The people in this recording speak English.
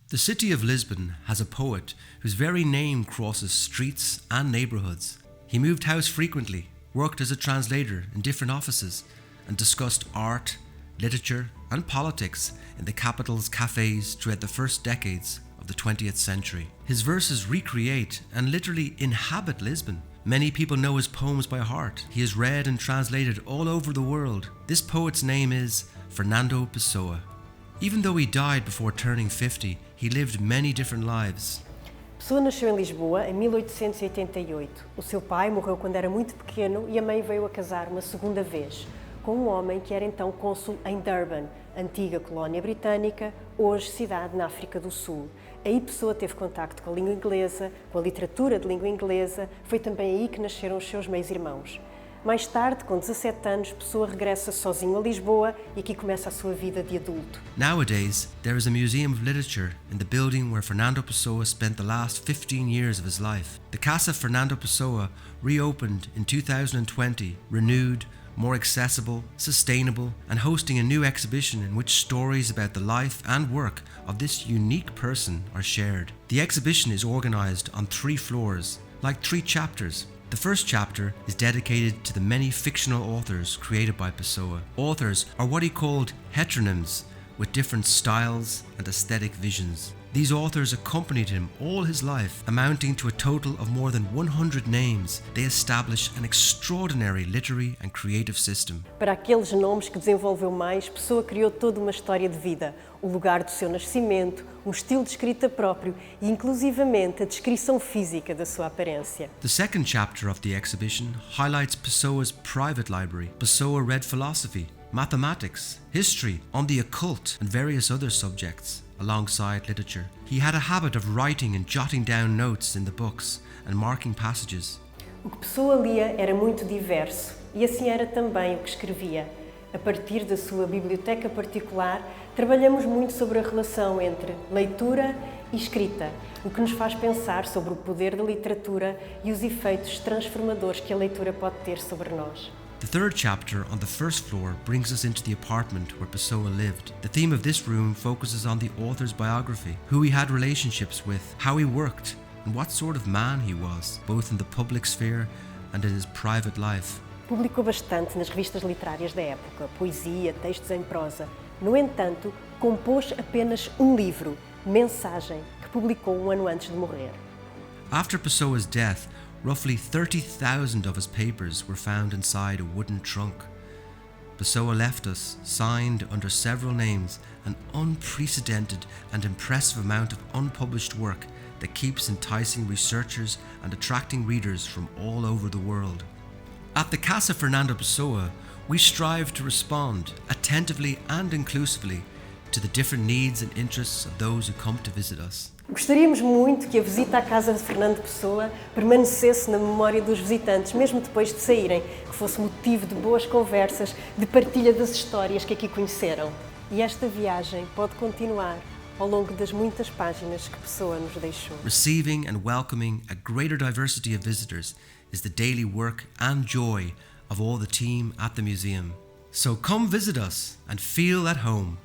The city of Lisbon has a poet whose very name crosses streets and neighbourhoods. He moved house frequently, worked as a translator in different offices, and discussed art, literature and politics in the capital's cafes throughout the first decades of the 20th century. His verses recreate and literally inhabit Lisbon. Many people know his poems by heart. He is read and translated all over the world. This poet's name is Fernando Pessoa. Even though he died before turning 50, he lived many different lives. Pessoa nasceu em Lisboa em 1888. O seu pai morreu quando era muito pequeno e a mãe veio a casar uma segunda vez com um homem que era então cônsul em Durban, antiga colónia britânica, hoje cidade na África do Sul. Aí Pessoa teve contacto com a língua inglesa, com a literatura de língua inglesa. Foi também aí que nasceram os seus meios-irmãos. Mais tarde, com 17 anos, Pessoa regressa sozinho a Lisboa e aqui começa a sua vida de adulto. Nowadays, there is a museum of literature in the building where Fernando Pessoa spent the last 15 years of his life. The Casa Fernando Pessoa reopened in 2020, renewed, more accessible, sustainable, and hosting a new exhibition in which stories about the life and work of this unique person are shared. The exhibition is organised on 3 floors, like 3 chapters. The first chapter is dedicated to the many fictional authors created by Pessoa. Authors are what he called heteronyms, with different styles and aesthetic visions. These authors accompanied him all his life, amounting to a total of more than 100 names. They establish an extraordinary literary and creative system. Para aqueles nomes que desenvolveu mais, Pessoa criou toda uma história de vida, o lugar do seu nascimento, um estilo de escrita próprio e, inclusivamente, a descrição física da sua aparência. The second chapter of the exhibition highlights Pessoa's private library. Pessoa read philosophy, mathematics, history, on the occult and various other subjects. Alongside literature, he had a habit of writing and jotting down notes in the books and marking passages. O que Pessoa lia era muito diverso e assim era também o que escrevia. A partir da sua biblioteca particular, trabalhamos muito sobre a relação entre leitura e escrita, o que nos faz pensar sobre o poder da literatura e os efeitos transformadores que a leitura pode ter sobre nós. The third chapter on the first floor brings us into the apartment where Pessoa lived. The theme of this room focuses on the author's biography, who he had relationships with, how he worked, and what sort of man he was, both in the public sphere and in his private life. Publicou bastante nas revistas literárias da época, poesia, textos em prosa. No entanto, compôs apenas um livro, Mensagem, que publicou um ano antes de morrer. After Pessoa's death, roughly 30,000 of his papers were found inside a wooden trunk. Pessoa left us, signed under several names, an unprecedented and impressive amount of unpublished work that keeps enticing researchers and attracting readers from all over the world. At the Casa Fernando Pessoa, we strive to respond attentively and inclusively to the different needs and interests of those who come to visit us. Gostaríamos muito que a visita à Casa de Fernando Pessoa permanecesse na memória dos visitantes, mesmo depois de saírem, que fosse motivo de boas conversas, de partilha das histórias que aqui conheceram. E esta viagem pode continuar ao longo das muitas páginas que Pessoa nos deixou. Receiving and welcoming a greater diversity of visitors is the daily work and joy of all the team at the museum. So come visit us and feel at home.